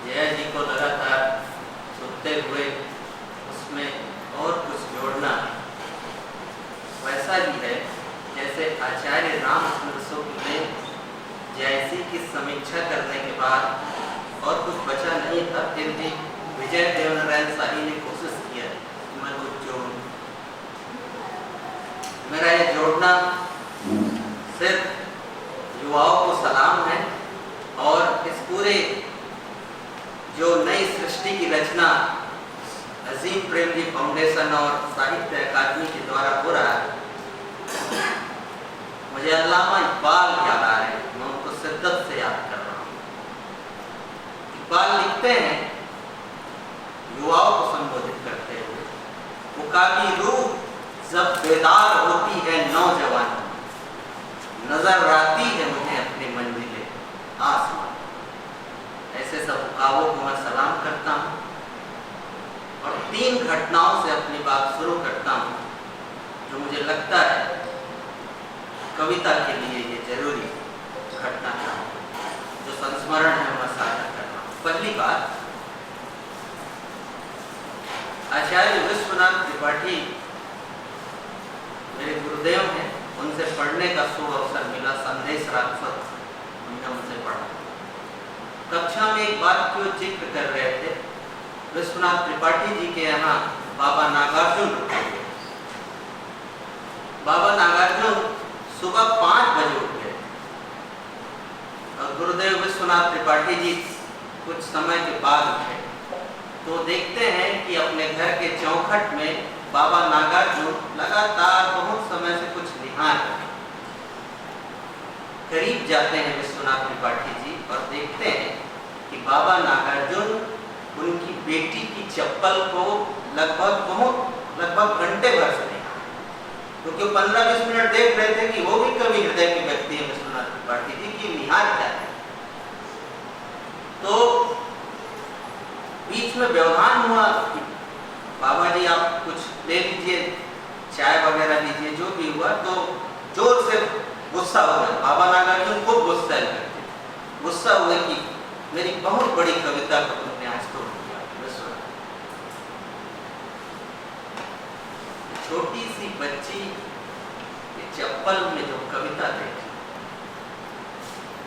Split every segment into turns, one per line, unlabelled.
जया जी को लगातार सुनते हुए उसमें और कुछ जोड़ना वैसा ही है जैसे आचार्य रामचंद्र शुक्ल ने जयसी की समीक्षा करने के बाद और कुछ बचा नहीं था, फिर भी विजय देवनारायण शाही ने कोशिश किया कि मैं कुछ जोड़ूं। मेरा ये जोड़ना सिर्फ युवाओं को सलाम है और इस पूरे जो नई सृष्टि की रचना अजीम प्रेमजी फाउंडेशन और साहित्य अकादमी के द्वारा हो रहा है, मुझे अल्लामा इकबाल याद आ रहे हैं। मैं उनको शिद्दत से याद कर रहा हूँ। इकबाल लिखते हैं युवाओं को संबोधित करते हुए, उका की रूह जब बेदार होती है नौजवान, नजर आती है मुझे अपनी मंजिले आसमान। ऐसे सब उकावों को मैं सलाम करता हूँ और 3 घटनाओं से अपनी बात शुरू करता हूँ जो मुझे लगता है कविता के लिए ये जरूरी घटना था, जो संस्मरण है मैं साझा कर रहा हूँ। पहली बात, आचार्य विश्वनाथ त्रिपाठी मेरे गुरुदेव हैं, उनसे पढ़ने का शुभ अवसर मिला। संदेश राजपथ हमने उनसे पढ़ा। कक्षा में एक बात क्यों जिक्र कर रहे थे, विश्वनाथ त्रिपाठी जी के यहाँ बाबा नागार्जुन रुके थे। बाबा नागार्जुन सुबह 5 बजे उठ गए और गुरुदेव विश्वनाथ त्रिपाठी जी कुछ समय के बाद उठे तो देखते हैं कि अपने घर के चौखट में बाबा नागार्जुन लगातार बहुत समय से कुछ निहार रहे। करीब जाते हैं विश्वनाथ त्रिपाठी जी और देखते हैं कि बाबा नागार्जुन उनकी बेटी की चप्पल को लगभग घंटे भर से नहीं, क्योंकि 15-20 मिनट देख रहे थे कि वो भी कवि हृदय के व्यक्ति है विश्वनाथ त्रिपाठी जी की निहार क्या है। तो बीच में व्यवधान हुआ कि बाबा जी आप कुछ ले लीजिए, चाय वगैरह लीजिए, जो भी हुआ। तो जोर से गुस्सा हो गया बाबा नागार्जुन, खूब गुस्सा हुए कि मेरी बहुत बड़ी कविता को तुमने आज तोड़ दिया। छोटी सी बच्ची के चप्पल में जो कविता देखी,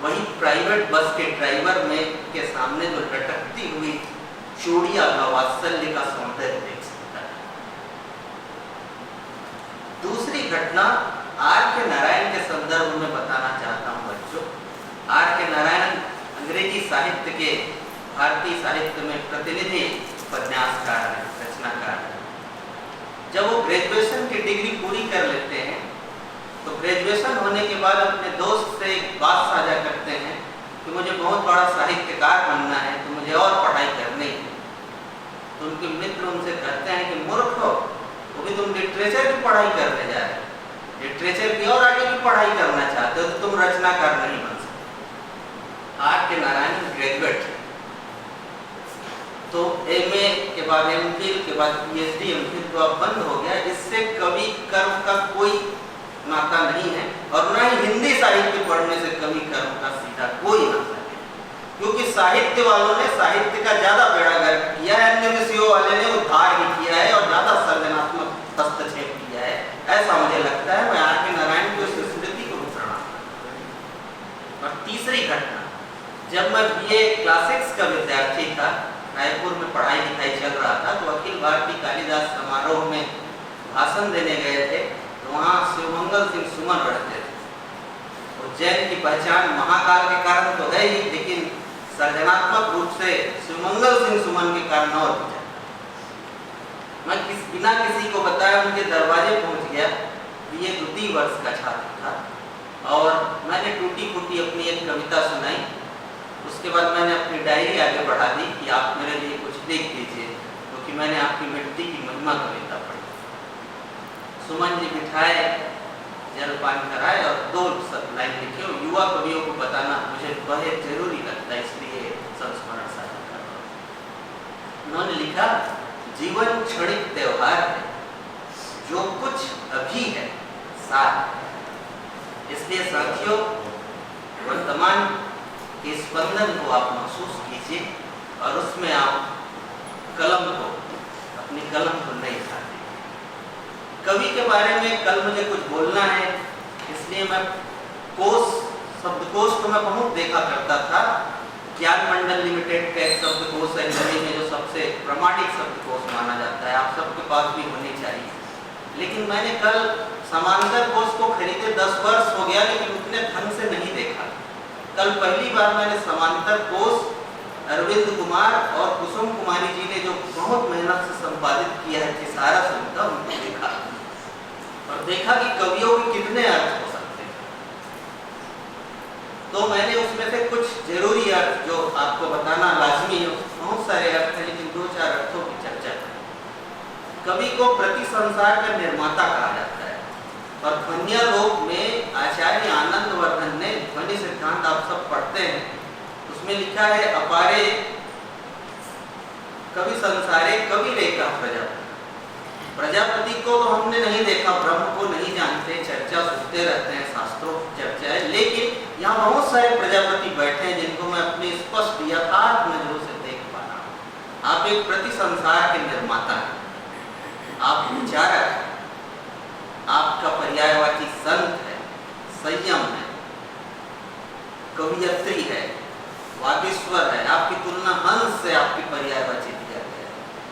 वही प्राइवेट बस के ड्राइवर में के सामने जो लटकती हुई चूड़िया का वात्सल्य का सौंदर्य देख सकता है। दूसरी घटना आर के नारायण के संदर्भ में बताना चाहता हूं बच्चों। आर के नारायण अंग्रेजी साहित्य के भारतीय साहित्य में प्रतिनिधि उपन्यासकार हैं, रचनाकार हैं। जब वो ग्रेजुएशन की डिग्री पूरी कर लेते हैं तो ग्रेजुएशन होने के बाद अपने दोस्त से एक बात साझा करते हैं कि मुझे बहुत बड़ा साहित्यकार बनना है, तो मुझे और पढ़ाई करनी है। तो उनके मित्र उनसे कहते हैं कि मूर्ख हो, वो भी तुम लिटरेचर की पढ़ाई करने जा रहे हो, लिटरेचर की और आगे की पढ़ाई करना चाहते हो तो तुम रचनाकार नहीं बन सकते। आर के नारायण ग्रेजुएट, तो एमए के बाद एमफिल के बाद पीएचडी, एमफिल तो अब बंद हो गया। इससे कवि कर्म का कोई नाता नहीं है और न ही हिंदी साहित्य पढ़ने से कवि कर्म का सीधा कोई नाता नहीं, क्योंकि साहित्य वालों ने साहित्य का ज्यादा बेड़ा गर्क किया है, अन्य विषयों वाले ने उद्धार ही किया है और ज्यादा सृजनात्मक हस्तक्षेप किया है, ऐसा मुझे लगता है। मैं आर के नारायण की उस स्मृति को प्रणाम करता हूं। और तीसरी घटना, जब मैं बीए क्लासिक्स का विद्यार्थी था, रायपुर में पढ़ाई लिखाई चल रहा था, तो अखिल भारतीय कालिदास समारोह में भाषण देने गए थे। तो वहाँ शिवमंगल सिंह सुमन रहते थे। उज्जैन की पहचान महाकाल के कारण तो है ही, लेकिन सृजनात्मक रूप से शिवमंगल सिंह सुमन के कारण और भी ज्यादा। मैं बिना किसी को बताए उनके दरवाजे पहुंच गया। बीए द्वितीय वर्ष का छात्र था और मैंने टूटी फूटी अपनी एक कविता सुनाई। उसके बाद मैंने अपनी डायरी आगे बढ़ा दी कि आप मेरे लिए कुछ लिख दीजिए, क्योंकि मैंने आपकी मिट्टी की महिमा कविता पढ़ी। सुमन जी बिठाए, जलपान कराए और 2 लाइन लिखे। युवा कवियों को बताना मुझे बहुत जरूरी लगता है, इसलिए संस्मरण साझा कर रहा हूं। उन्होंने लिखा, जीवन क्षणिक त्योहार है, जो कुछ अभी है साथ है। इसलिए साथियों, वर्तमान के स्पंदन को आप महसूस कीजिए और उसमें आप अपनी कलम को नहीं खाते। कवि के बारे में कल मुझे कुछ बोलना है, इसलिए मैं शब्दकोश तो मैं बहुत देखा करता था। ज्ञान मंडल लिमिटेड का एक शब्दकोश है हिंदी में जो सबसे प्रमाणिक शब्दकोश माना जाता है, आप सबके पास भी होनी चाहिए। लेकिन मैंने कल समांतर कोश को खरीदे 10 वर्ष हो गया, लेकिन उतने ढंग से नहीं देखा। कल पहली बार मैंने समांतर कोश अरविंद कुमार और कुसुम कुमारी जी ने जो बहुत मेहनत से संपादित किया है थिसारस उनका, उनको देखा और देखा कि कवियों के कितने अर्थ हो सकते हैं। तो मैंने उसमें से कुछ जरूरी अर्थ जो आपको बताना लाजमी है, बहुत सारे अर्थ हैं लेकिन 2-4 अर्थों की चर्चा करें। कवि को प्रति संसार का निर्माता कहा जाता है और ध्वन्य लोक में आचार्य आनंद वर्धन ने ध्वनि सिद्धांत आप सब पढ़ते हैं, उसमें लिखा है अपारे कवि संसारे कवि रेखा प्रजापति। प्रजापति को तो हमने नहीं देखा, ब्रह्म को नहीं जानते, चर्चा सुनते रहते हैं, शास्त्रों की चर्चा है, लेकिन यहाँ बहुत सारे प्रजापति बैठे हैं जिनको मैं अपनी स्पष्ट यथार्थ नजरों से देख पा रहा हूँ। आप एक प्रति संसार के निर्माता हैं, आप विचारक हैं, आपका पर्यायवाची संत है, संयम है, कवियत्री है, वागीश्वर है। आपकी तुलना हंस से आपकी पर्यायवाची किया गया है,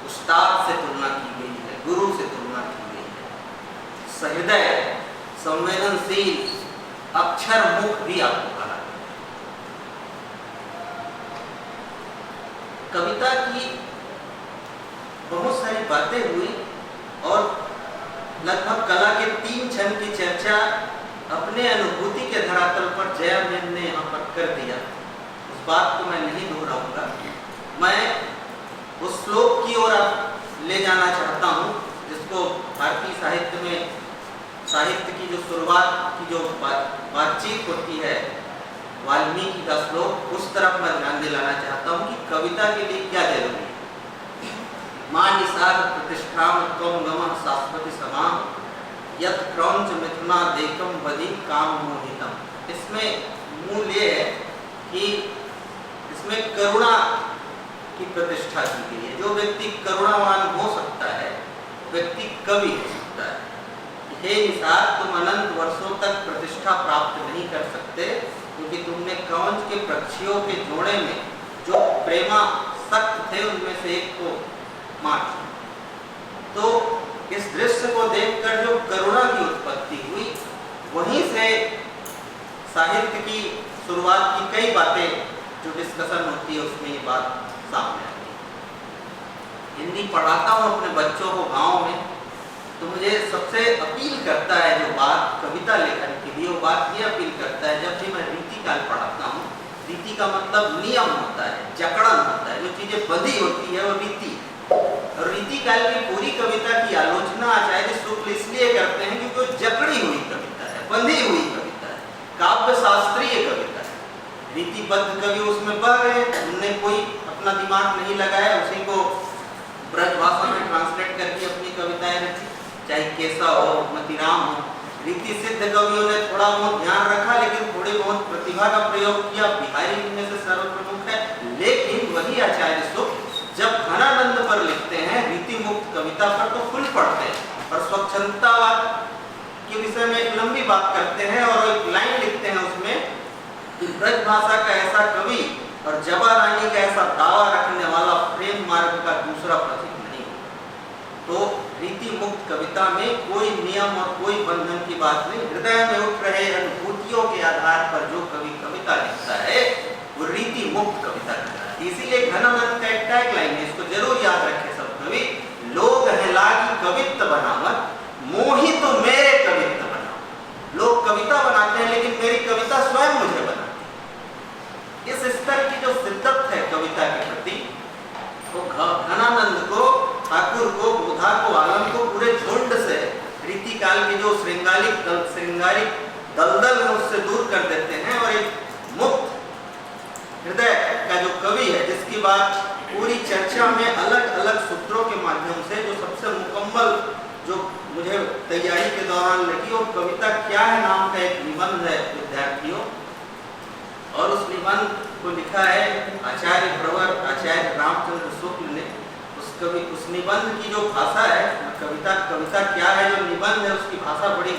उस्ताद से तुलना की गई है, गुरु से तुलना की गई है, सहृदय, संवेदनशील, अक्षर मुख भी आपको कहा है। कविता की बहुत सारी बातें हुई और लगभग कला के 3 क्षण की चर्चा अपने अनुभूति के धरातल पर जया मैन ने यहाँ पर कर दिया। उस बात को मैं नहीं दोहराऊंगा। मैं उस श्लोक की ओर ले जाना चाहता हूँ जिसको भारतीय साहित्य में साहित्य की जो शुरुआत की जो बातचीत होती है, वाल्मीकि का श्लोक, उस तरफ मैं ध्यान दिलाना चाहता हूँ कि कविता के लिए क्या जरूरी है। मां निषाद प्रतिष्ठाम त्वं गमः शाश्वती समाम यत् क्रौंच मिथुना देकम बदि काम मोहितम। इसमें मूल ये है कि इसमें करुणा की प्रतिष्ठा की गई है। जो व्यक्ति करुणावान हो सकता है, व्यक्ति कवि हो सकता है। हे निषाद, तुम अनंत वर्षों तक प्रतिष्ठा प्राप्त नहीं कर सकते क्योंकि तुमने क्रौंच के पक्षियों के जोड़े में जो प्रेमा सक्त थे उनमें से एक को मार। तो इस दृश्य को देखकर जो करुणा की उत्पत्ति हुई, वहीं से साहित्य की शुरुआत की कई बातें जो डिस्कशन होती है उसमें ये बात सामने आती है। हिंदी पढ़ाता हूँ अपने बच्चों को गांव में, तो मुझे सबसे अपील करता है जो बात कविता लेखन की भी, वो बात ये अपील करता है, जब भी मैं रीतिकाल पढ़ाता हूँ, रीति का मतलब नियम होता है, जकड़न होता है, जो चीजें बंधी होती है वो रीति। और रीतिकाल की पूरी कविता की आलोचना आचार्य शुक्ल इसलिए करते हैं क्योंकि वो जकड़ी हुई कविता है, बंधी हुई कविता है, काव्य शास्त्रीय कविता है। रीतिबद्ध कवि उसमें बह गए, उनने कोई अपना दिमाग नहीं लगाया, उसी को ब्रज भाषा में ट्रांसलेट करके अपनी कविताएं रची, चाहे केशव हो, मतीराम हो। रीति सिद्ध कवियों ने थोड़ा बहुत ध्यान रखा, लेकिन थोड़ी बहुत प्रतिभा का प्रयोग किया। बिहारी इनमें से सर्वप्रमुख है। लेकिन वही आचार्य शुक्ल जब घनानंद पर लिखते हैं, रीति मुक्त कविता पर, तो फुल पढ़ते हैं और स्वच्छंदतावाद के विषय में एक लंबी बात करते हैं और एक लाइन लिखते हैं उसमें कि ब्रज भाषा का ऐसा कवि और जबा रानी का ऐसा दावा रखने वाला प्रेम मार्ग का दूसरा प्रतीक नहीं। तो रीति मुक्त कविता में कोई नियम और कोई बंधन की बात नहीं। हृदय में उठ रहे अनुभूतियों के आधार पर जो कवि कविता लिखता है वो रीति मुक्त कविता लिखता है। इसीलिए घनानंद का एक टैगलाइन है, इसको जरूर याद रखें सब कवि, लोग हैं लागी कवित्व बनावत, मोही तो मेरे कवित्व बनाओ। लोग कविता बनाते हैं लेकिन मेरी कविता स्वयं मुझे बनाती है। इस स्तर की जो शिद्दत है कविता के प्रति, वो घनानंद को, ठाकुर को, बोधा को, आलम को पूरे झुंड से रीतिकाल के जो श्रृंगारिक दलदल है उससे दूर कर देते हैं और एक मुक्त हृदय का जो कवि है, जिसकी बात पूरी चर्चा में अलग अलग सूत्रों के माध्यम से जो सबसे मुकम्मल जो मुझे तैयारी के दौरान लगी, और कविता क्या है नाम का एक निबंध है विद्यार्थियों, और उस निबंध को लिखा है आचार्य प्रवर, आचार्य आचार्य रामचंद्र शुक्ल ने उस निबंध की जो भाषा है, कविता क्या है, जो निबंध है उसकी भाषा बड़ी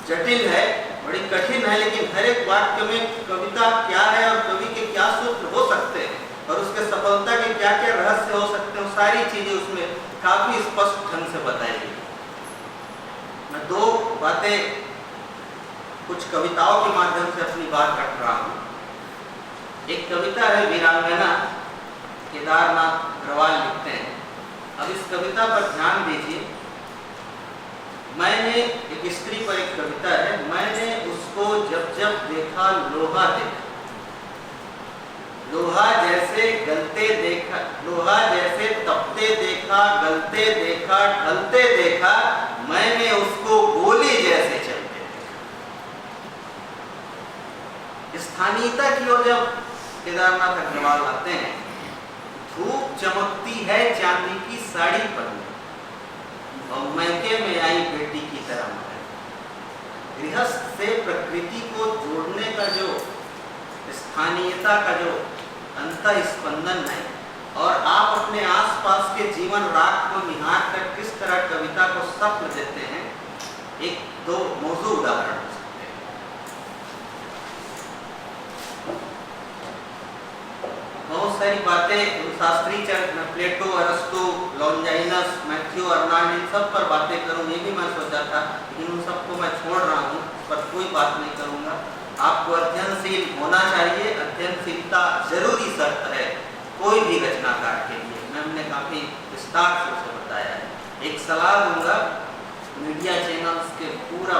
जटिल है, बड़ी कठिन है, लेकिन हर एक वाक्य में कविता क्या है और कवि के क्या सूत्र हो सकते हैं और उसके सफलता के क्या क्या रहस्य हो सकते हैं, सारी चीजें उसमें काफी स्पष्ट ढंग से बताई गई। मैं दो बातें कुछ कविताओं के माध्यम से अपनी बात रख रहा हूँ। एक कविता है वीरांगना, केदारनाथ अग्रवाल लिखते हैं। अब इस कविता पर ध्यान दीजिए। मैंने, एक स्त्री पर एक कविता है, मैंने उसको जब जब देखा लोहा देखा, लोहा जैसे गलते देखा, लोहा जैसे तपते देखा, गलते देखा, ढलते देखा, मैंने उसको गोली जैसे चलते देखा। स्थानीयता की ओर जब केदारनाथ अग्रवाल आते हैं, धूप चमकती है चांदी की साड़ी पर और मैके में आई बेटी की तरह मरे। गृहस्थ से प्रकृति को जोड़ने का जो स्थानीयता का जो अंतर स्पंदन है और आप अपने आसपास के जीवन राग को निहार कर किस तरह कविता को शक्ल देते हैं, एक दो मौजूद उदाहरण हो सकते हैं। बहुत सारी बातें शास्त्रीय चरित्र, प्लेटो, अरस्तु, लॉन्जाइनस, मैथ्यू अर्नाल्ड, इन सब पर बातें करूं, ये भी मैं सोचा था, लेकिन उन सबको मैं छोड़ रहा हूं, पर कोई बात नहीं करूंगा। आपको अध्ययनशील होना चाहिए, अध्ययनशीलता जरूरी शर्त है कोई भी रचनाकार के लिए। मैंने काफी विस्तार से उसे बताया है। एक सलाह दूंगा, मीडिया चैनल्स के पूरा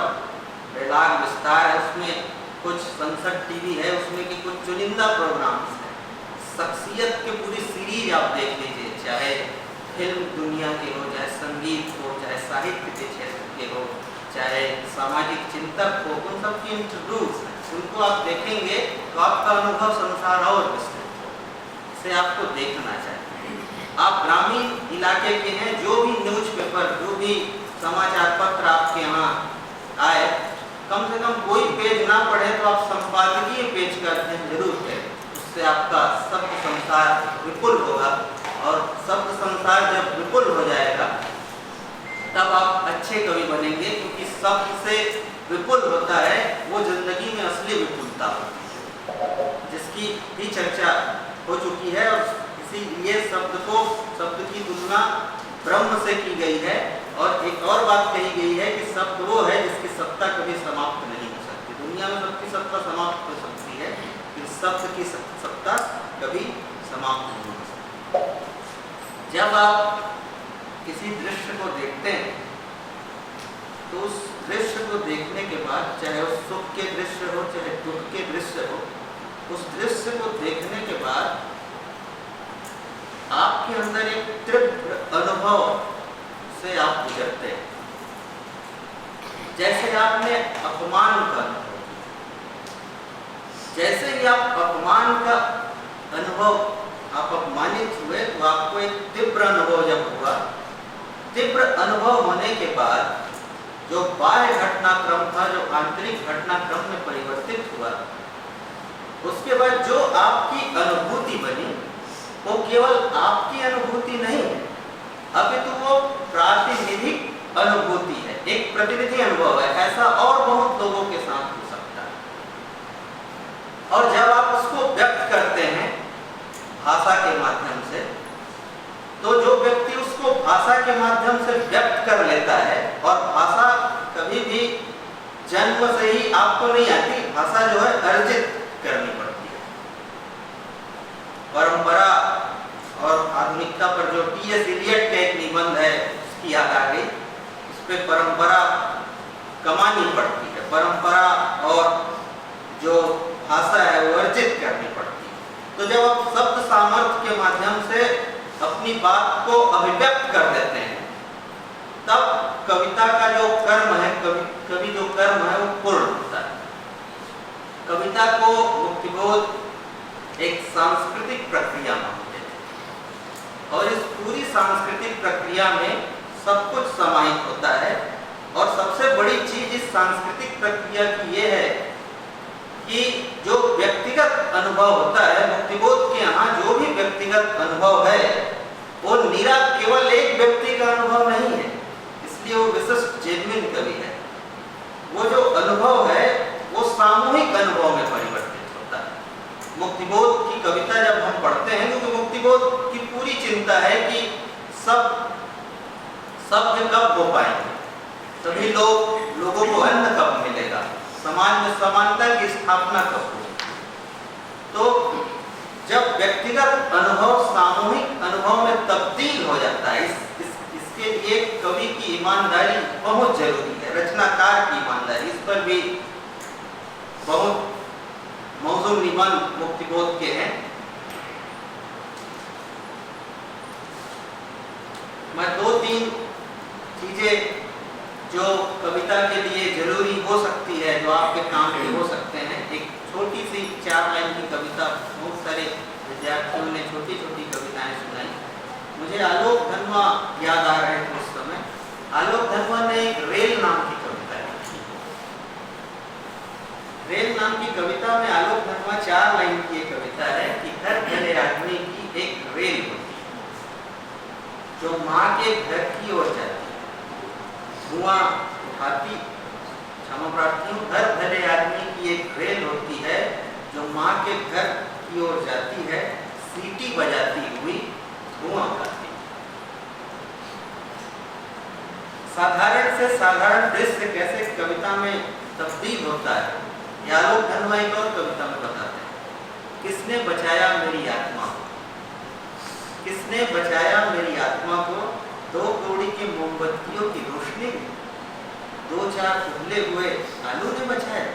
बेलाग विस्तार है, उसमें कुछ संसद टीवी है, उसमें के कुछ चुनिंदा प्रोग्राम्स हैं, शख्सियत के पूरी सीरीज आप देख लीजिए, चाहे फिल्म दुनिया के हो, चाहे संगीत हो, चाहे साहित्य के क्षेत्र के हो, चाहे सामाजिक चिंतक हो, उन सब की इंटरव्यूज हैं, उनको आप देखेंगे तो आपका अनुभव संसार और विस्तृत हो। इसे आपको देखना चाहिए। आप ग्रामीण इलाके के हैं, जो भी न्यूज़पेपर, जो भी समाचार पत्र आपके यहाँ आए, कम से कम कोई पेज ना पढ़े तो आप संपादकीय पेज का अध्ययन जरूर करें। उससे आपका शब्द संसार विपुल होगा और शब्द संसार जब विपुल हो जाएगा तब आप अच्छे कवि बनेंगे, क्योंकि शब्द से विपुल होता है वो जिंदगी में असली विपुलता होती है, जिसकी भी चर्चा हो चुकी है। और इसीलिए शब्द की तुलना ब्रह्म से की गई है। और एक और बात कही गई है कि शब्द वो है जिसकी सत्ता कभी समाप्त नहीं हो सकती। दुनिया में सबकी सत्ता समाप्त हो सकती है, लेकिन शब्द की सत्ता कभी समाप्त नहीं हो सकती। जब आप किसी दृश्य को देखते हैं तो उस दृश्य को देखने के बाद, चाहे वो सुख के दृश्य हो, चाहे दुख के दृश्य हो, उस दृश्य को देखने के बाद आपके अंदर एक तीव्र अनुभव से आप गुजरते हैं। जैसे आपने अपमान का अनुभव, जैसे ही आप अपमान का अनुभव, आप अपमानित हुए तो आपको एक तीव्र अनुभव जब हुआ, तीव्र अनुभव होने के बाद जो बाह्य घटनाक्रम था, जो आंतरिक घटनाक्रम में परिवर्तित हुआ, उसके बाद जो आपकी अनुभूति बनी वो केवल आपकी अनुभूति नहीं है, अपितु वो प्रातिनिधिक अनुभूति है, एक प्रतिनिधि अनुभव है। ऐसा और बहुत लोगों के साथ हो सकता है। और जब आप उसको व्यक्त करते हैं भाषा के माध्यम से, तो जो व्यक्ति उसको भाषा के माध्यम से व्यक्त कर लेता है, और भाषा कभी भी जन्म से ही आपको नहीं आती, भाषा जो है अर्जित करनी पड़ती है। परंपरा और आधुनिकता पर जो टी.एस. इलियट का एक निबंध है, उसकी याद आ गई। उस पर परंपरा कमानी पड़ती है, परंपरा और जो भाषा है वो अर्जित करनी पड़ती है। तो जब आप शब्द सामर्थ्य के माध्यम से अपनी बात को अभिव्यक्त कर देते हैं, तब कविता का जो कर्म है, कवि जो कर्म है वो पूर्ण होता है। कविता को मुक्तिबोध एक सांस्कृतिक प्रक्रिया मानते हैं, और इस पूरी सांस्कृतिक प्रक्रिया में सब कुछ समाहित होता है। और सबसे बड़ी चीज इस सांस्कृतिक प्रक्रिया की ये है कि जो व्यक्तिगत अनुभव होता है, मुक्तिबोध के यहाँ जो भी व्यक्तिगत अनुभव है वो निरा केवल एक व्यक्ति का अनुभव नहीं है, इसलिए वो विशिष्ट जेन्युइन कवि है। वो जो अनुभव है वो सामूहिक अनुभव में परिवर्तित होता है। मुक्तिबोध की कविता जब हम पढ़ते हैं, क्योंकि मुक्तिबोध की पूरी चिंता है कि सब सभ्य कब हो पाएंगे, सभी लोगों को अन्न कब मिलेगा, समाज में समानता की स्थापना कब होगी। तो जब व्यक्तिगत अनुभव सामूहिक अनुभव में तब्दील हो जाता है, इसके लिए कवि की ईमानदारी बहुत जरूरी है, रचनाकार की ईमानदारी। इस पर भी बहुत मौजूद निबंध मुक्तिबोध के हैं। मैं 2-3 चीजें जो कविता के लिए जरूरी हो सकती है, जो आपके काम के हो सकते हैं, एक छोटी सी 4 लाइन की कविता, बहुत सारे विद्यार्थियों ने छोटी छोटी कविताएं सुनाई। मुझे आलोक धनवा याद आ रहे थे उस समय। आलोक धनवा ने एक रेल नाम की कविता लिखी। रेल नाम की कविता में आलोक धनवा 4 लाइन की एक कविता है कि हर भले आदमी की एक रेल होती है जो माँ के घर की ओर जाती है, धुआं उठाती, क्षमा प्रार्थी हूँ, हर भले आदमी की एक रेल होती है जो माँ के घर की ओर जाती है, सीटी बजाती हुई धुआं उठाती। साधारण से साधारण दृश्य कैसे कविता में तब्दील होता है, ये आलोक धनवा एक और कविता में बताते हैं। किसने बचाया मेरी आत्मा को, किसने बचाया मेरी आत्मा को, 2 कौड़ी की मोमबत्तियों की रोशनी में, 2-4 उबले हुए आलू ने बचाया,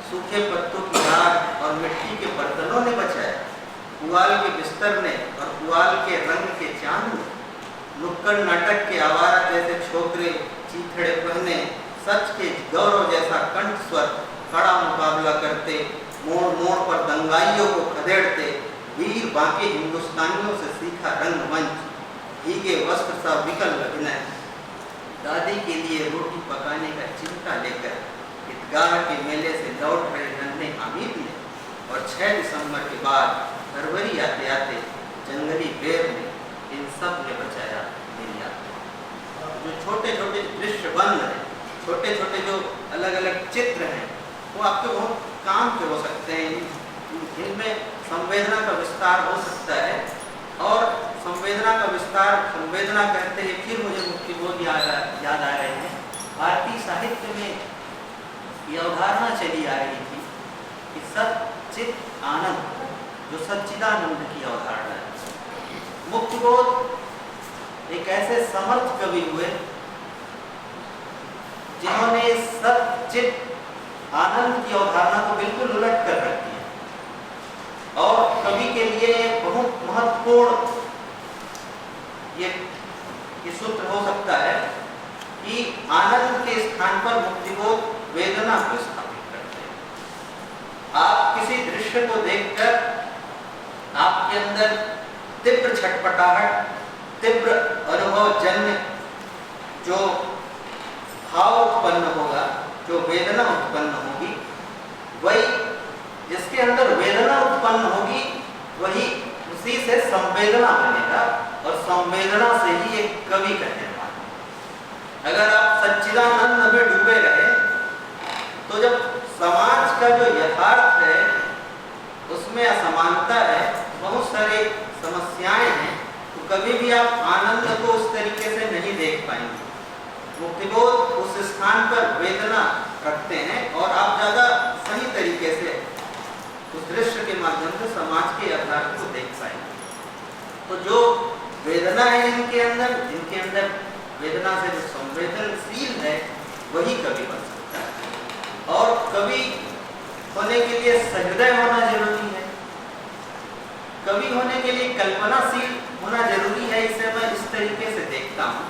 सूखे पत्तों की आग और मिट्टी के बर्तनों ने बचाया, पुआल के बिस्तर ने और पुआल के रंग के चांद ने, नुक्कड़ नाटक के आवारा जैसे छोकरे चीथड़े पहने, सच के गौरव जैसा कंठ स्वर खड़ा मुकाबला करते, मोड़ मोड़ पर दंगाइयों को खदेड़ते, वीर बाकी हिंदुस्तानियों से सीखा रंगमंच, भीगे वस्त्र सा विकल अभिनय, दादी के लिए रोटी पकाने का चिंता लेकर ईदगाह के मेले से लौट रहे नन्हे हामिद ने, और 6 दिसंबर के बाद फरवरी आते आते जंगली बेर ने, इन सब ने बचाया मेरी आत्मा। जो छोटे छोटे दृश्य बन रहे, छोटे छोटे जो अलग अलग चित्र हैं, वो आपके बहुत काम के हो सकते हैं। इनमें संवेदना का विस्तार हो सकता है। और संवेदना का विस्तार, संवेदना कहते हैं, फिर मुझे मुक्तिबोध याद आ रहे हैं। भारतीय साहित्य में यह अवधारणा चली आ रही थी कि सच्चित आनंद, जो सच्चिदानंद की अवधारणा है। मुक्तिबोध एक ऐसे समर्थ कवि हुए जिन्होंने सच्चित आनंद की अवधारणा को बिल्कुल उलट कर रख दिया। और कवि के लिए बहुत महत्वपूर्ण ये सूत्र हो सकता है कि आनंद के स्थान पर मुक्तिबोध वेदना को स्थापित करते हैं। आप किसी दृश्य को देखकर आपके अंदर तीव्र छटपटाहट, तीव्र अनुभव जन्य जो भाव उत्पन्न होगा, जो वेदना उत्पन्न होगी, वही जिसके अंदर वेदना उत्पन्न होगी वही उसी से संवेदना बनेगा, और संवेदना से ही एक कवि का निर्माण। अगर आप सच्चिदानंद में डूबे रहे तो जब समाज का जो यथार्थ है उसमें असमानता है, बहुत सारी समस्याएं हैं, तो कभी भी आप आनंद को उस तरीके से नहीं देख पाएंगे। मुक्तिबोध उस स्थान पर वेदना रखते हैं और आप ज्यादा सही तरीके से उस दृश्य के माध्यम से समाज के यथार्थ को देख पाएंगे। तो जो वेदना है इनके अंदर, जिनके अंदर वेदना से जो संवेदनशील है, वही कवि बन सकता है। और कवि होने के लिए सहृदय होना जरूरी है, कवि होने के लिए कल्पनाशील होना जरूरी है। इसे मैं इस तरीके से देखता हूँ।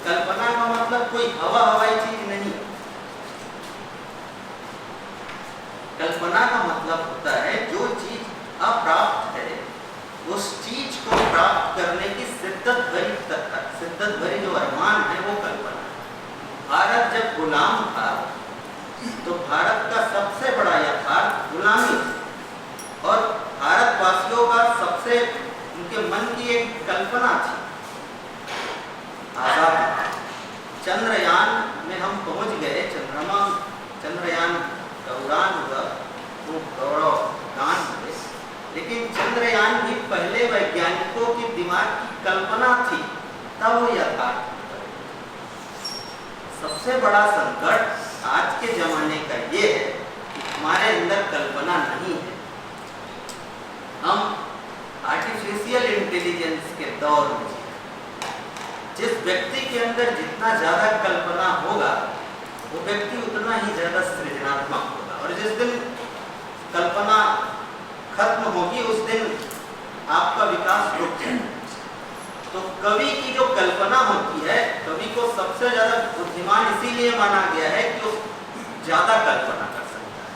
कल्पना का मतलब कोई हवाई चीज नहीं। कल्पना का मतलब होता है जो चीज अप्राप्त है, उस चीज को प्राप्त करने की शिद्दत भरी जो अरमान है, वो कल्पना है। भारत जब गुलाम था तो भारत का सबसे बड़ा यथार्थ गुलामी और भारतवासियों का सबसे उनके मन की एक कल्पना थी आजादी। चंद्रयान में हम पहुंच गए, चंद्रयान का उड़ान हुआ, वो गौरव गान हुए, लेकिन चंद्रयान भी पहले वैज्ञानिकों के दिमाग की कल्पना थी, तब वो यथार्थ। सबसे बड़ा संकट आज के जमाने का ये है कि हमारे अंदर कल्पना नहीं है। हम आर्टिफिशियल इंटेलिजेंस के दौर में हैं। जिस व्यक्ति के अंदर जितना ज्यादा कल्पना होगा वो व्यक्ति उतना ही ज्यादा सृजनात्मक होगा, और जिस दिन कल्पना खत्म होगी उस दिन आपका विकास रुक जाएगा। तो कवि की जो कल्पना होती है, कवि को सबसे ज्यादा बुद्धिमान इसीलिए माना गया है कि वो ज्यादा कल्पना कर सकता है,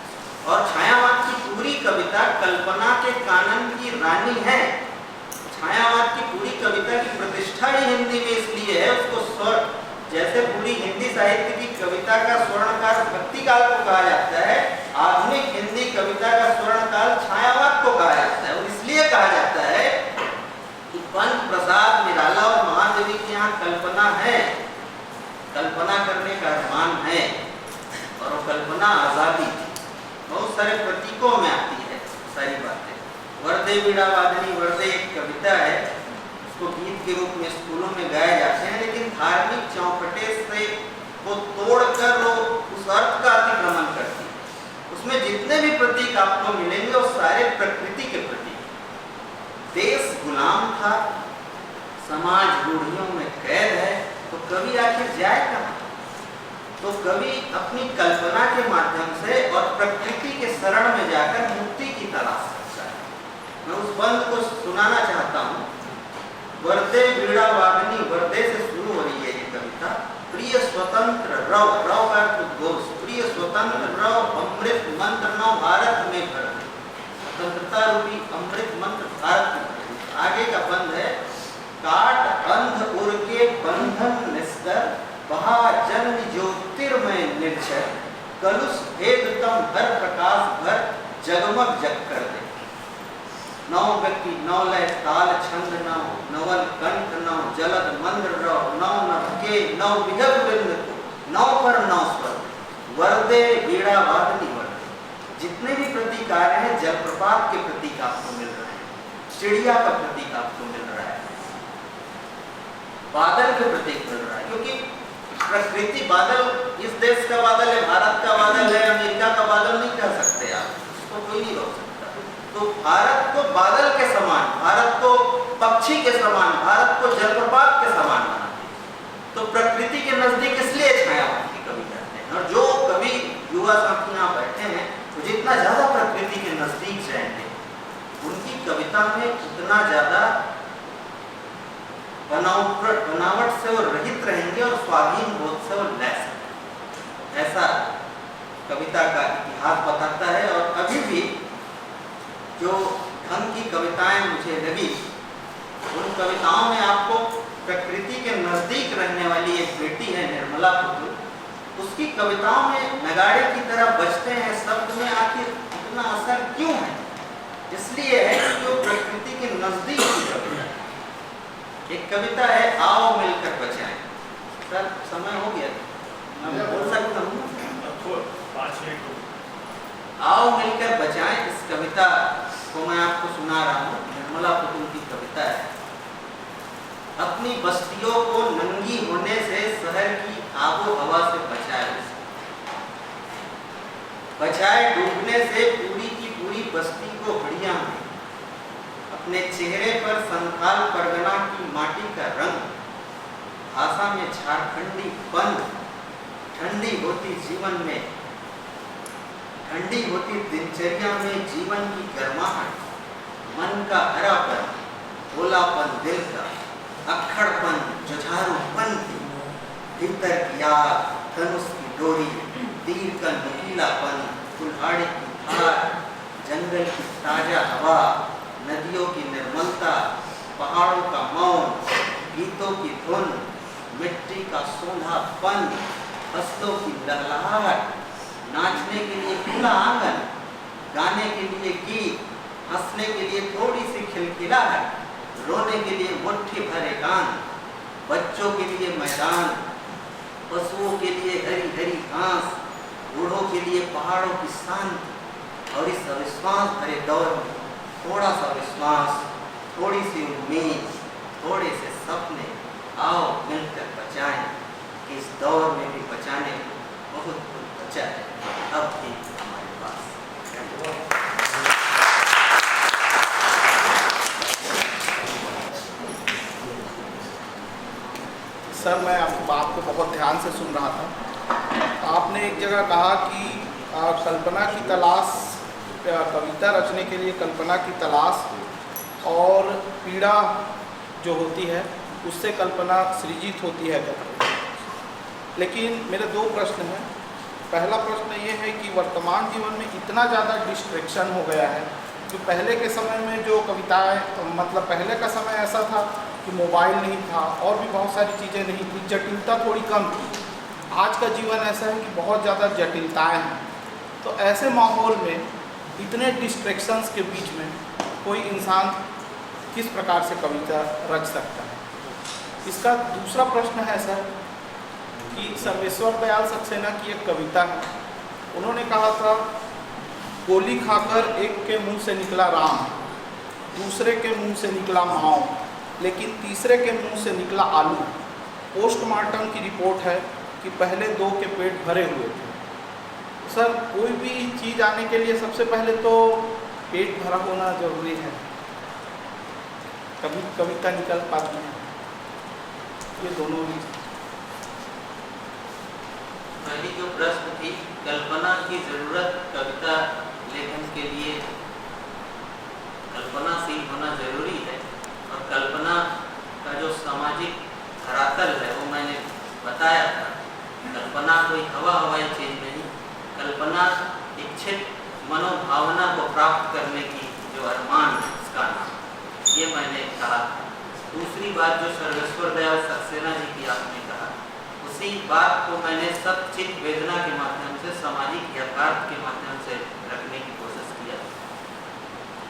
और छायावाद की पूरी कविता कल्पना के कानन की रानी है। छायावाद की पूरी कविता की प्रतिष्ठा ही हिंदी में इसलिए है, उसको जैसे पूरी हिंदी साहित्य की कविता का स्वर्णकाल भक्तिकाल को कहा जाता है, आधुनिक हिंदी कविता का स्वर्णकाल छायावाद को कहा जाता है। और इसलिए कहा जाता है कि पंत प्रसाद निराला और महादेवी के यहाँ कल्पना है, कल्पना करने का अरमान है, और वो कल्पना आजादी थी। बहुत सारे प्रतीकों में आती है सारी बातें। वरदे वीणा वादनी वरदे एक कविता है, उसको गीत के रूप में स्कूलों में गाए जाते हैं, लेकिन धार्मिक चौखटे से वो तोड़कर वो उस अर्थ का अतिक्रमण करती है। उसमें जितने भी प्रतीक आपको मिलेंगे वो सारे प्रकृति के प्रतीक। देश गुलाम था, समाज रूढ़ियों में कैद है, तो कवि आखिर जाए कहाँ? तो कवि अपनी कल्पना के माध्यम से और प्रकृति के शरण में जाकर मुक्ति की तलाश करता है। मैं उस बंद को सुनाना चाहता हूँ। वरदे वीणा वादनी, वरदे से शुरू हो रही है ये कविता। प्रिय स्वतंत्र रव, रव का उद्घोष, प्रिय स्वतंत्र रव अमृत मंत्र नव भारत में भर दे। स्वतंत्रता रूपी अमृत मंत्र भारत में। आगे का बंद है। काट अंध उर के बंधन निस्तर, बहा जन्म ज्योतिर्मय निर्झर, कलुष भेद तम हर प्रकाश भर, जगमग जग कर दे। नौ व्यक्ति नौ लय ताल छंद नौ, नवल कंठ नौ, जलद मंद्र रव, नौ नभ के नौ विहग वृंद को, नौ पर नौ स्वर, वरदे वीणा वादनी वरदे। जितने भी प्रतीक आ रहे हैं, जलप्रपात के प्रतीक आपको मिल रहे हैं, चिड़िया का प्रतीक आपको मिल रहा है, बादल के प्रतीक मिल रहा है, क्योंकि प्रकृति बादल इस देश का बादल है, भारत का बादल है, अमेरिका का बादल नहीं कह सकते आप, उसको कोई नहीं रोक सकता। तो भारत को बादल के समान, भारत को पक्षी के समान, भारत को जलप्रपात के समान मानते हैं। तो प्रकृति के नजदीक इसलिए छायावाद की कवि कहते हैं। और जो कवि युवा साथी यहाँ बैठे हैं, तो जितना ज्यादा प्रकृति के नजदीक जाएंगे, उनकी कविता में उतना ज्यादा बनावट से वो रहित रहेंगे और स्वाधीन बोध से वो लैस रहेंगे। ऐसा कविता का इतिहास बताता है। और अभी भी जो ढंग की कविताएं मुझे लगी, उन कविताओं में आपको प्रकृति के नजदीक रहने वाली एक बेटी है निर्मला पुतुल, उसकी कविताओं में नगाड़े की तरह बजते हैं शब्द में, आखिर इतना असर क्यों है? इसलिए है कि वो प्रकृति के नजदीक की कविता है। एक कविता है आओ मिलकर बचाएं। सर समय हो गया, मैं बोल सकता हूँ? आओ मिलकर बचाएं, इस कविता को मैं आपको सुना रहा हूँ। निर्मला पुतुल की कविता है। अपनी बस्तियों को नंगी होने से शहर की आबो हवा से बचाए डूबने से पूरी की पूरी बस्ती को हड़िया में, अपने चेहरे पर संथाल परगना की माटी का रंग, भाषा में झारखंडी बंद, ठंडी होती जीवन में, ठंडी होती दिनचर्या में जीवन की गर्माहट, मन का हरापन, भोलापन दिल का, अक्खड़पन जुझारूपन थी, भीतर की आग, धनुष की डोरी, तीर का नुकीलापन, कुल्हाड़ी की धार, जंगल की ताजा हवा, नदियों की निर्मलता, पहाड़ों का मौन, गीतों की धुन, मिट्टी का सोंधापन, फसलों की लहलहाहट, नाचने के लिए खुला आंगन, गाने के लिए गीत, हंसने के लिए थोड़ी सी खिलखिलाहट, रोने के लिए मुट्ठी भर एकांत, बच्चों के लिए मैदान, पशुओं के लिए हरी हरी घास, बूढ़ों के लिए पहाड़ों की शांति। और इस अविश्वास भरे दौर में थोड़ा सा विश्वास, थोड़ी सी उम्मीद, थोड़े से सपने, आओ मिलकर बचाएं कि इस दौर में भी बचाने को बहुत कुछ बचा है अब भी हमारे पास।
सर, मैं आपकी बात को बहुत ध्यान से सुन रहा था। आपने एक जगह कहा कि कल्पना की तलाश, कविता रचने के लिए कल्पना की तलाश और पीड़ा जो होती है उससे कल्पना सृजित होती है। लेकिन मेरे दो प्रश्न हैं। पहला प्रश्न ये है कि वर्तमान जीवन में इतना ज़्यादा डिस्ट्रैक्शन हो गया है कि पहले के समय में जो कविताएं, मतलब पहले का समय ऐसा था कि मोबाइल नहीं था और भी बहुत सारी चीज़ें नहीं थी, जटिलता थोड़ी कम थी। आज का जीवन ऐसा है कि बहुत ज़्यादा जटिलताएं हैं। तो ऐसे माहौल में, इतने डिस्ट्रैक्शंस के बीच में कोई इंसान किस प्रकार से कविता रच सकता है? इसका दूसरा प्रश्न है सर कि सर्वेश्वर दयाल सक्सेना की एक कविता है। उन्होंने कहा था, गोली खाकर एक के मुंह से निकला राम, दूसरे के मुंह से निकला माओ, लेकिन तीसरे के मुंह से निकला आलू। पोस्टमार्टम की रिपोर्ट है कि पहले दो के पेट भरे हुए थे। सर, कोई भी चीज़ आने के लिए सबसे पहले तो पेट भरा होना जरूरी है, कभी कविता निकल पाती है। ये दोनों ही।
पहली जो प्रश्न थी, कल्पना की जरूरत कविता लेखन के लिए कल्पनाशील होना जरूरी है, और कल्पना का जो सामाजिक धरातल है वो मैंने बताया था। कल्पना कोई हवाई चीज नहीं, कल्पना इच्छित मनोभावना को प्राप्त करने की जो अरमान है उसका नाम, ये मैंने कहा। दूसरी बात जो सर्वेश्वर दयाल सक्सेना जी की आपने कहा, उसी बात को मैंने सचित वेदना के माध्यम से, सामाजिक यथार्थ के माध्यम से रखने की कोशिश किया।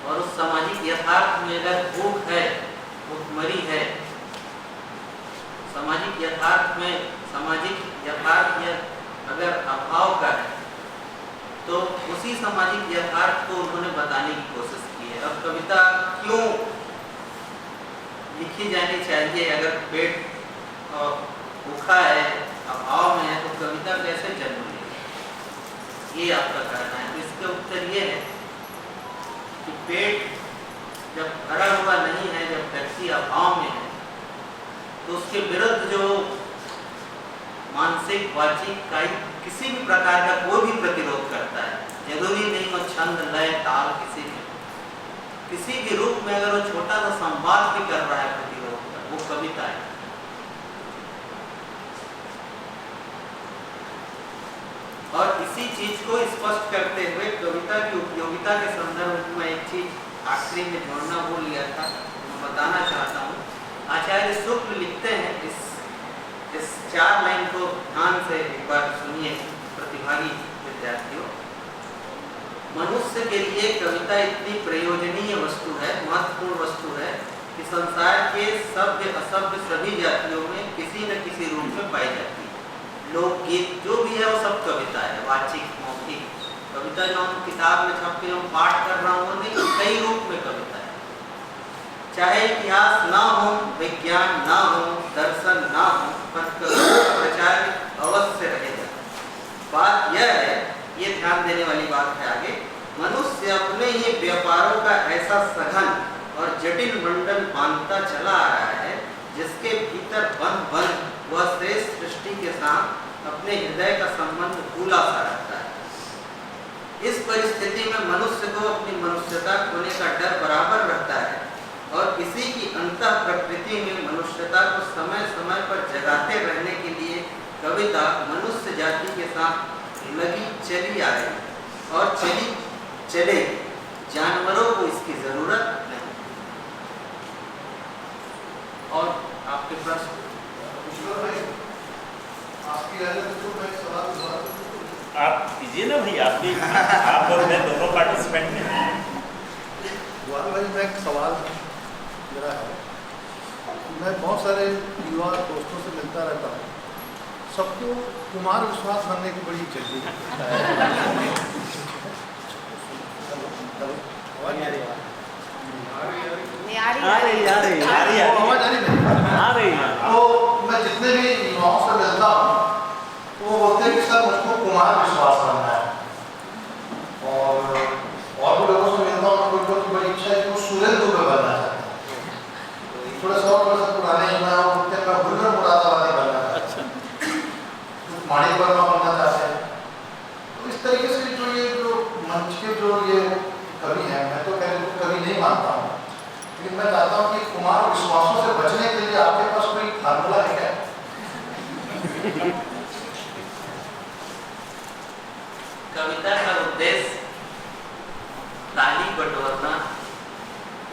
और उस सामाजिक यथार्थ में अगर भूख है, भूखमरी है, सामाजिक यथार्थ में, सामाजिक यथार्थ या अगर अभाव का है, तो उसी सामाजिक यथार्थ को उन्होंने बताने की कोशिश की है। अब कविता क्यों लिखी जानी चाहिए? अगर पेट भूखा है, अभाव में है, तो कविता कैसे जन्म लेगी? ये आपका कहना है। तो इसका उत्तर ये है कि पेट जब भरा हुआ नहीं है, जब व्यक्ति अभाव में है, तो उसके विरुद्ध जो मानसिक, वाचिक, कायिक किसी भी प्रकार का कोई भी प्रतिरोध करता है, जरूरी नहीं वो छंद, लय, ताल, किसी भी रूप में अगर वो छोटा सा संवाद भी कर रहा है प्रतिरोध का, वो कविता है। और इसी चीज को स्पष्ट करते हुए कविता की उपयोगिता के संदर्भ में एक चीज आखिरी में जोड़ना भूल गया था, मैं बताना चाहता हूँ। आचार्य शुक्ल लिखते हैं, इस 4 लाइन को ध्यान से एक बार सुनिए प्रतिभागी विद्यार्थियों। मनुष्य के लिए कविता इतनी प्रयोजनीय वस्तु है, महत्वपूर्ण वस्तु है कि संसार के सभ्य असभ्य सभी जातियों में किसी न किसी रूप में पाई जाती है। लोकगीत जो भी है वो सब कविता है, वाचिक, मौखिक कविता। जो हम किताब में छप के हम पाठ कर रहा हूँ वो नहीं, कई रूप में कविता है। चाहे इतिहास ना हो, विज्ञान ना हो, दर्शन ना हो, पर कविता का प्रचार अवश्य रहेगा। बात यह है, ये ध्यान देने वाली बात है आगे, मनुष्य अपने ही व्यापारों का ऐसा सघन और जटिल मंडल बांधता चला आ रहा है जिसके भीतर बंद वह श्रेष्ठ सृष्टि के साथ अपने हृदय का संबंध भूला सा रहता है। इस परिस्थिति में मनुष्य को अपनी मनुष्यता खोने का डर बराबर रहता है और इसी की अंतः प्रकृति में मनुष्यता को समय समय पर जगाते रहने के लिए कविता मनुष्य जाति के साथ लगी चली आ रही और चले। जानवरों को इसकी जरूरत नहीं। और आपके प्रश्न?
आपकी आप कीजिए ना भाई, आप भी, आप और मैं दोनों पार्टिसिपेंट हैं।
भाई मैं एक सवाल मेरा है, मैं बहुत सारे युवा दोस्तों से मिलता रहता हूँ, सबको कुमार विश्वास बनने की बड़ी जल्दी है। आवाज आ रही है? तो मैं जितने भी युवाओं से मिलता हूँ तो वो बोलते हैं कि सर मुझको कुमार विश्वास बनना है, और भी लोगों से मिलता हूँ तो कोई बड़ी इच्छा है कि वो सुरेंद्र पे बनना चाहते हैं, थोड़ा 100 वर्ष पुराने मैं गुलर मुरादाबादी बनना चाहते हैं, माणिक वर्मा बनना चाहते हैं। तो इस तरीके से जो मंच के जो ये कवि हैं, मैं तो पहले तो कवि नहीं मानता हूँ, लेकिन मैं चाहता हूँ कि कुमार विश्वासों से बचने के लिए आपके पास कोई फार्मूला है क्या?
कविता का उद्देश्य ताली बटोरना,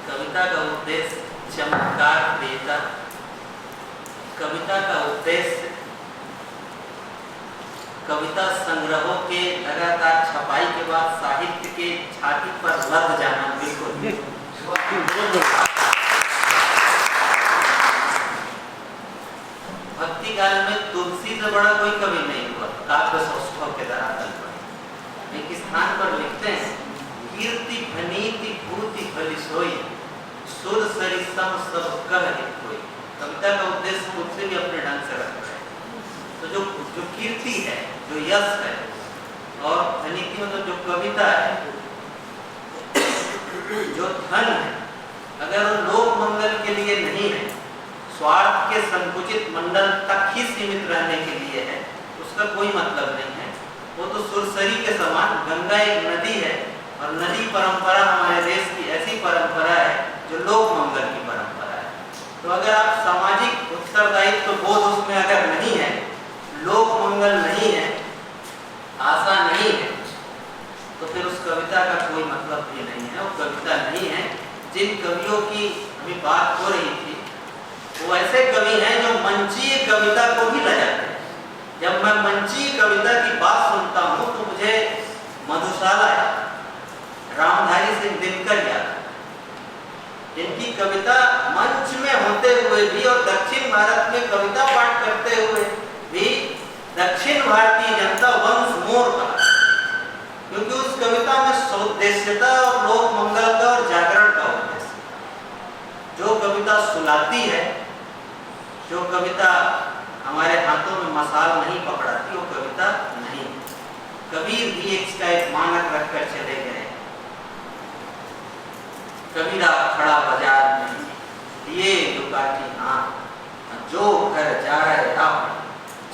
कविता का उद्देश्य चमत्कार देता, कविता का उद्देश्य कविता संग्रहों के लगातार छपाई के बाद साहित्य के छाती पर लद जाना। बिल्कुल भक्ति काल में तुलसी से बड़ा कोई कवि नहीं हुआ, काव्य सौष्ठव के धरातल पर। एक स्थान पर लिखते हैं, कीर्ति भनीति भूति भली सोई, सुर सरी सम सब कह लिख कोई। कविता का उद्देश्य तुलसी भी अपने ढंग से रखता है। तो जो कीर्ति है, जो यश है, और भनीति मतलब जो कविता है, जो धन है, अगर वो लोक मंगल के लिए नहीं है, स्वार्थ के संकुचित मंडल तक ही सीमित रहने के लिए है, उसका कोई मतलब नहीं है। वो तो सुरसरी के समान, गंगा एक नदी है, और नदी परंपरा हमारे देश की ऐसी परंपरा है जो लोक मंगल की परंपरा है। तो अगर आप सामाजिक उत्तरदायित्व बोध उसमें अगर नहीं है, लोक मंगल नहीं है, आशा नहीं है, तो फिर उस कविता का कोई मतलब भी नहीं है, वो कविता नहीं है। जिन कवियों की अभी बात हो रही थी, वो ऐसे कवि हैं जो मंचीय कविता को भी ले जाते हैं। जब मैं मंचीय कविता की बात सुनता हूँ तो मुझे मधुशाला, रामधारी सिंह दिनकर याद, जिनकी कविता मंच में होते हुए भी और दक्षिण भारत में कविता पाठ करते हुए भी दक्षिण भारतीय जनता वंश मोर कहा, क्योंकि उस कविता में सौदेश्यता और लोक मंगल का और जागरण का उद्देश्य। जो कविता सुलाती है, जो कविता हमारे हाथों में मसाल नहीं पकड़ाती, वो कविता नहीं। कबीर भी इसका एक मानक रखकर चले गए, कबीरा खड़ा बाजार में ये दुकाटी हाथ, जो घर जा रहे आप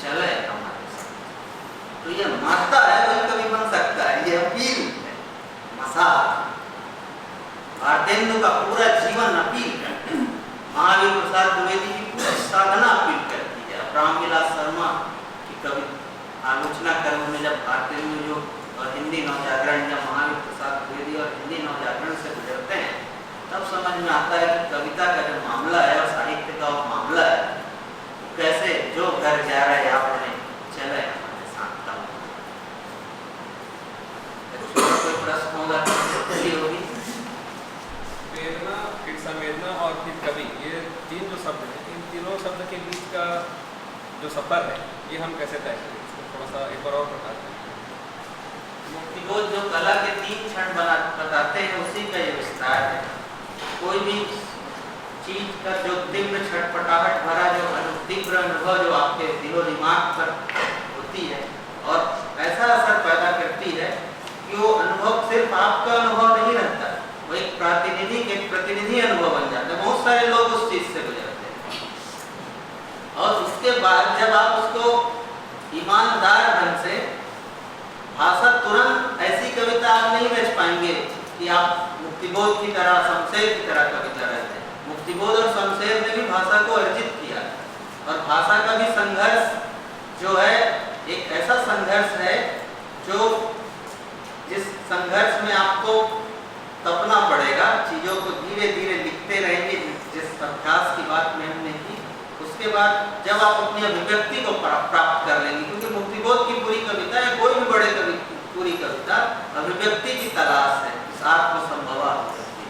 चले हमारे साथ। तो ये माता है, वही कभी बन सकता है, ये अपील है, मसाल। भारतेंदु का पूरा जीवन अपील करता है, महावीर प्रसाद द्विवेदी की पूरी साधना अपील करती है। रामविलास शर्मा की कवि आलोचना कर उन्होंने जब भारतेंदु जो और हिंदी नवजागरण, जब महावीर प्रसाद द्विवेदी और हिंदी नवजागरण से गुजरते हैं, तब समझ में आता है कि कविता का जो मामला है और साहित्य का वो मामला है, कैसे जो घर जा रहे आपने चले हमारे साथ। कोई प्रश्न होगा होगी?
वेदना, फिर संवेदना और फिर कवि, ये तीन जो शब्द हैं, इन तीनों शब्द के बीच का जो सफर है, ये हम कैसे तय करें? इसको थोड़ा सा एक बार और बताते हैं।
मुक्तिबोध जो कला के 3 क्षण बताते हैं, उसी का ये विस्तार है। कोई भी चीज का जो तीव्र छटपटाहट भरा जो तीव्र अनुभव जो आपके दिलो दिमाग पर होती है और ऐसा असर पैदा करती है कि वो अनुभव सिर्फ आपका अनुभव नहीं रहता, वो एक प्रतिनिधि अनुभव बन जाता है। बहुत सारे लोग उस चीज से गुजरते हैं, और उसके बाद जब आप उसको ईमानदार ढंग से, भाषा तुरंत ऐसी कविता आप नहीं रच पाएंगे कि आप मुक्तिबोध की तरह, शमशेर की तरह कविता रहते हैं। मुक्तिबोध और शमशेर ने भी भाषा को अर्जित किया, और भाषा का भी संघर्ष जो है एक ऐसा संघर्ष है जो जिस संघर्ष में आपको तपना पड़ेगा, चीजों को धीरे धीरे लिखते रहेंगे। जिस अभ्यास की बात में हमने की, उस उसके बाद जब आप अपनी अभिव्यक्ति को प्राप्त कर लेंगे, क्योंकि मुक्तिबोध की पूरी कविता या कोई भी बड़े कवि पूरी कविता अभिव्यक्ति की तलाश है, इस आत्मसंभव अभिव्यक्ति,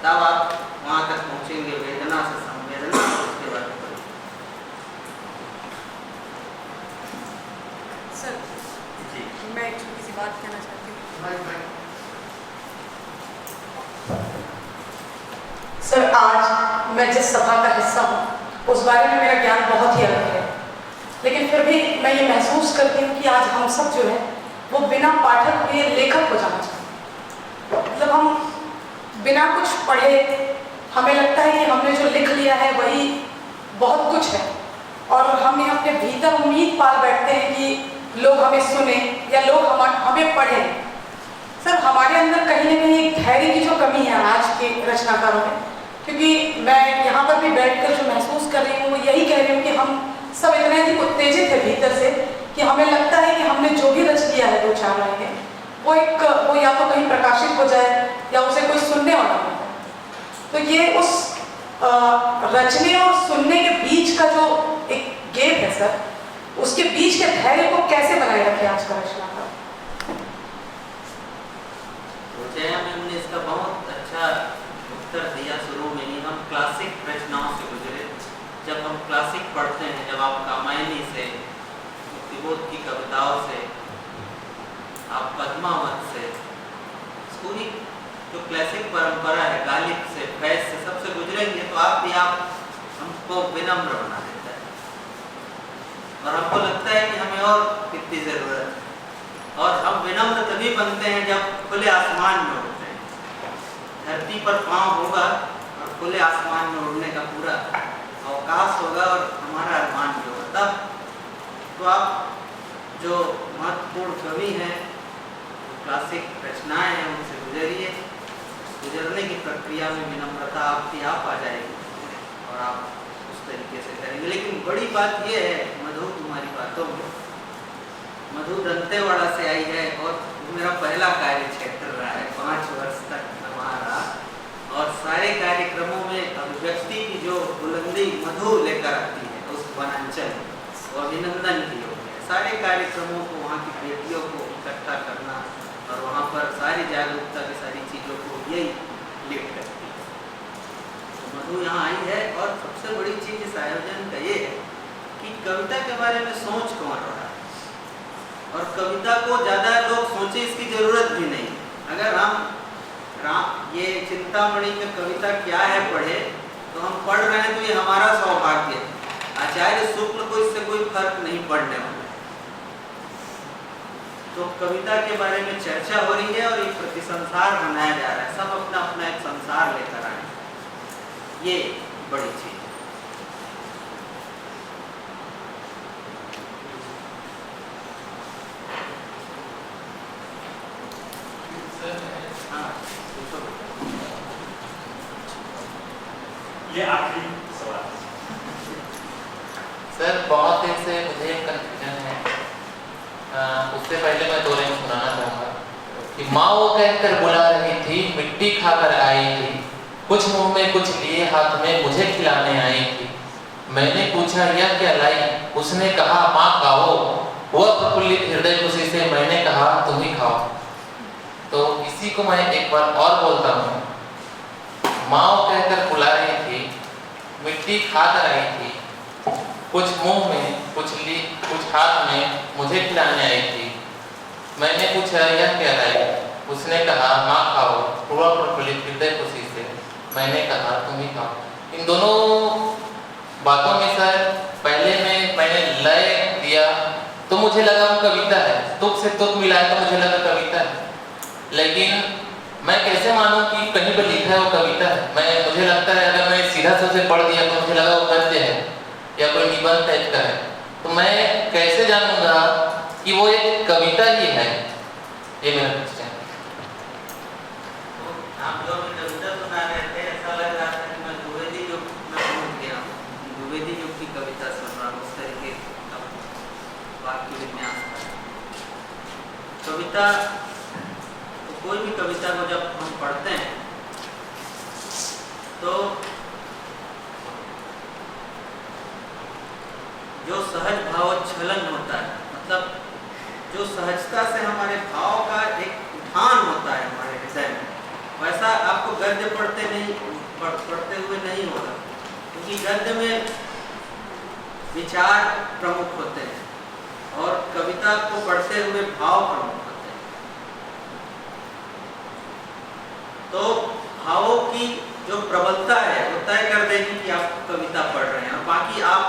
तब आप वहां तक पहुंचेंगे, वेदना से संवेदना, उसके बाद
सर
जी।
मैं एक छोटी सी बात कहना चाहती हूँ। सर आज मैं जिस सभा का हिस्सा हूँ उस बारे में मेरा ज्ञान बहुत ही अलग है, लेकिन फिर भी मैं ये महसूस करती हूँ कि आज हम सब जो है वो बिना पाठक के लेखक हो जाना चाहते हैं। मतलब हम बिना कुछ पढ़े हमें लगता है कि हमने जो लिख लिया है वही बहुत कुछ है, और हम ये अपने भीतर उम्मीद पाल बैठते हैं कि लोग हमें सुने या लोग हमें पढ़ें। सर हमारे अंदर कहीं ना कहीं एक धैर्य की जो कमी है आज के रचनाकारों में, क्योंकि मैं यहाँ पर भी बैठकर जो महसूस कर रही हूँ वो यही कह रही हूँ कि हम सब इतने अधिक उत्तेजित है भीतर से कि हमें लगता है कि हमने जो भी रच लिया है 2-4 लाइनें वो या तो कहीं प्रकाशित हो जाए या उसे कोई सुनने वाला हो जाए। तो ये उस रचने और सुनने के बीच का जो एक गैप है सर, उसके बीच के धैर्य को कैसे बनाए रखे आज का रचनाकार?
तो जया मैम ने इसका बहुत अच्छा उत्तर दिया शुरू में ही। हम क्लासिक रचनाओं से गुजरे, जब हम क्लासिक पढ़ते हैं, जब आप कामायनी से, मुक्तिबोध की कविताओं से, आप पद्मावत से, पूरी जो क्लासिक परंपरा है, गालिब से, फैज से, सबसे गुजरेंगे तो आप हमको विनम्र बना देता है, और हमको लगता है कि हमें और कितनी जरूरत है। और हम विनम्र तभी बनते हैं जब खुले आसमान में उड़ते हैं, धरती पर पांव होगा और खुले आसमान में उड़ने का पूरा अवकाश होगा और हमारा अरमान भी होगा, तब तो आप जो महत्वपूर्ण कवि हैं, क्लासिक रचनाएं हैं, उनसे गुजरिए। गुजरने की प्रक्रिया में विनम्रता आपकी आप आ जाएगी और आप उस तरीके से करेंगे। लेकिन बड़ी बात यह है, मधु तुम्हारी बातों में, मधु दंतेवाड़ा से आई है और मेरा पहला कार्य क्षेत्र रहा है, 5 वर्ष तक मैं वहाँ रहा, और सारे कार्यक्रमों में अभिव्यक्ति की जो बुलंदी मधु लेकर आती है उस वनांचल में, वो अभिनंदन की योग्य है। सारे कार्यक्रमों को, वहाँ की बेटियों को इकट्ठा करना और वहाँ पर सारी जागरूकता की सारी चीज़ों को यही लीड करती है। तो मधु यहाँ आई है, और सबसे बड़ी चीज़ इस आयोजन का ये है कि कविता के बारे में सोच कौन रहा है, और कविता को ज़्यादा लोग सोचे इसकी ज़रूरत भी नहीं। अगर हम ये चिंतामणि की कविता क्या है पढ़े, तो हम पढ़ रहे हैं तो ये हमारा सौभाग्य है। आचार्य शुक्ल को इससे कोई फर्क नहीं पड़ने वाला। तो कविता के बारे में चर्चा हो रही है और एक प्रतिसंसार बनाया जा रहा है, सब अपना अपना एक संसार लेकर आए, ये बड़ी चीज है। हाँ,
ये आखिरी सवाल
सर, बहुत दिन से मुझे कंफ्यूजन है। उससे पहले मैं 2 लाइन सुनाना चाहूँगा कि माँ वो कहकर बुला रही थी, मिट्टी खाकर आई थी, कुछ मुंह में कुछ लिए हाथ में मुझे खिलाने आई थी। मैंने पूछा यह क्या लाई, उसने कहा माँ खाओ। वह प्रफुल्लित हृदय खुशी से मैंने कहा तुम ही खाओ। तो इसी को मैं एक बार और बोलता हूँ, माँ वो कहकर बुला रही थी, मिट्टी खाकर आई थी, कुछ मुंह में कुछ हाथ में मुझे खिलाने आई थी। मैंने पूछा यह क्या लाई, उसने कहा माँ खाओ। हुआ प्रफुल्लित हृदय खुशी से मैंने कहा तुम ही खाओ। इन दोनों बातों में सर, पहले में मैंने लय दिया तो मुझे लगा वो कविता है, तुक से तुक मिलाया तो मुझे लगा कविता है, लेकिन मैं कैसे मानूं कि कहीं पर लिखा है वो कविता है। मुझे लगता है अगर मैं सीधा से उसे पढ़ दिया तो मुझे लगा वो गद्य है या कोई निबंध टाइप का है, तो मैं कैसे जानूंगा कि वो एक कविता ही है? ये मेरा क्वेश्चन है।
आप जो भी कविता सुना रहे थे, ऐसा लग रहा था कि मैं द्विवेदी युग में पहुंच गया हूँ, द्विवेदी युग की कविता सुन रहा हूँ, उस तरीके का वाक्य विन्यास था। कविता, तो कोई भी कविता को जब हम पढ़ते हैं तो जो सहज भावोच्छलन होता है, मतलब जो सहजता से हमारे भाव का एक उठान होता है हमारे हृदय में, वैसा आपको गद्य पढ़ते हुए नहीं होगा, क्योंकि गद्य में विचार प्रमुख होते हैं और कविता को पढ़ते हुए भाव प्रमुख होते हैं। तो भावों की जो प्रबलता है वो तय कर देगी कि आप कविता पढ़ रहे हैं, और बाकी आप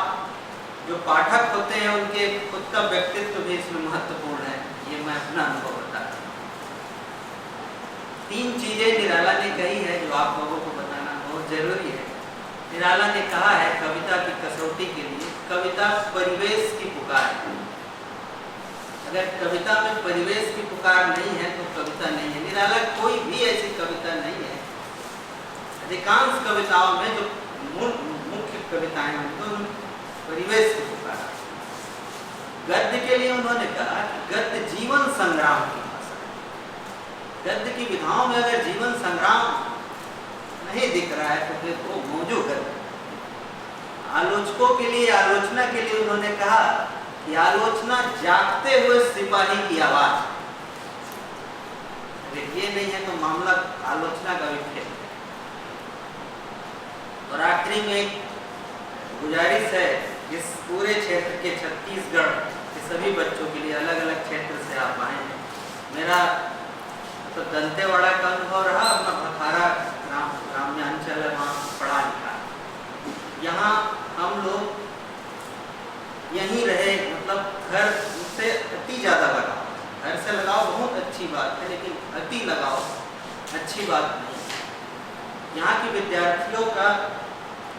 जो पाठक होते हैं उनके खुद का व्यक्तित्व भी इसमें महत्वपूर्ण है। ये मैं अपना अनुभव बता रहा हूँ। 3 चीजें निराला ने कही है जो आप लोगों को बताना बहुत जरूरी है। निराला ने कहा है कविता की कसौटी के लिए, कविता परिवेश की पुकार है। अगर कविता में परिवेश की पुकार नहीं है तो कविता नहीं है। निराला कोई भी ऐसी कविता नहीं है, अधिकांश कविताओं में जो मुख्य कविताएं हैं तो परिवेश की पुकार। गद्य के लिए उन्होंने कहा कि गद्य जीवन संग्राम की भाषा है। गद्य की विधाओं में अगर जीवन संग्राम नहीं दिख रहा है तो फिर वो मौजूद गद्य। आलोचकों के लिए, आलोचना के लिए उन्होंने कहा कि आलोचना जागते हुए सिपाही की आवाज। अगर ये नहीं है तो मामला आलोचना का भी फेल। और आखिरी में एक गुजारिश है, इस पूरे क्षेत्र के छत्तीसगढ़ के सभी बच्चों के लिए, अलग अलग क्षेत्र से आप आए हैं। मेरा तो दंतेवाड़ा का अनुभव रहा, अपना भखारा ग्राम्यांचल है, वहाँ पढ़ा लिखा। यहाँ हम लोग यहीं रहे, मतलब घर से अति ज़्यादा लगाव। घर से लगाव बहुत अच्छी बात है, लेकिन अति लगाव अच्छी बात नहीं। यहाँ के विद्यार्थियों का,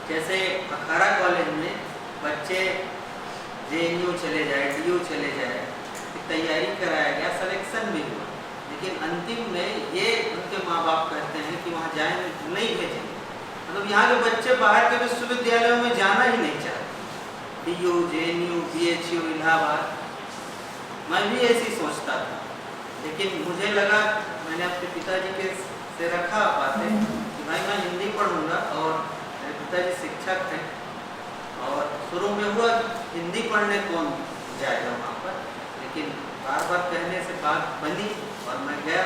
जैसे अखाड़ा कॉलेज में बच्चे JNU चले जाए, DU चले जाए, तैयारी कराया गया, सिलेक्शन भी हुआ, लेकिन अंतिम में ये उनके माँ बाप कहते हैं कि वहाँ जाए नहीं भेजेंगे। मतलब यहाँ के बच्चे बाहर के विश्वविद्यालयों में जाना ही नहीं चाहते। DU, JNU, BHU, इलाहाबाद, मैं भी ऐसी सोचता था, लेकिन मुझे लगा, मैंने अपने पिताजी से रखा बातें कि भाई मैं हिंदी पढ़ूंगा, और मेरे पिताजी शिक्षक हैं, और शुरू में हुआ हिंदी पढ़ने कौन जाएगा वहाँ पर, लेकिन बार बार कहने से बात बनी और मैं गया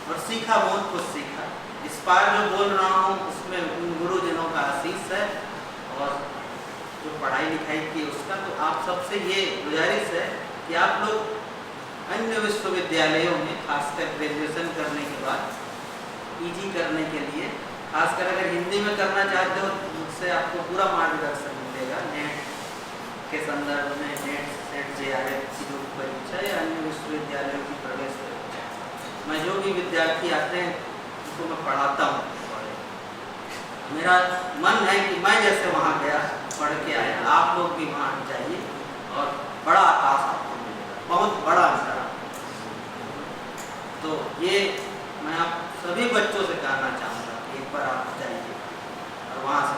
और सीखा, बहुत कुछ सीखा। इस बार जो बोल रहा हूँ उसमें उन गुरुजनों का आशीष है और जो पढ़ाई लिखाई की उसका। तो आप सबसे ये गुजारिश है कि आप लोग अन्य विश्वविद्यालयों में, खासकर ग्रेजुएशन करने के बाद PG करने के लिए, खासकर अगर हिंदी में करना चाहते हो तो मुझसे आपको पूरा मार्गदर्शन मिलेगा। नेट के संदर्भ में, नेट, सेट, JRF की जो परीक्षा या अन्य विश्वविद्यालयों की प्रवेश परीक्षा, मैं जो भी विद्यार्थी आते हैं उनको मैं पढ़ाता हूँ। मेरा मन है कि मैं जैसे वहाँ गया, पढ़ के आया, आप लोग भी वहाँ जाइए और बड़ा आकाश आपको मिलेगा, बहुत बड़ा अंतर। तो ये मैं आप सभी बच्चों से कहना चाहूँगा कि एक बार आप जाइए और वहाँ से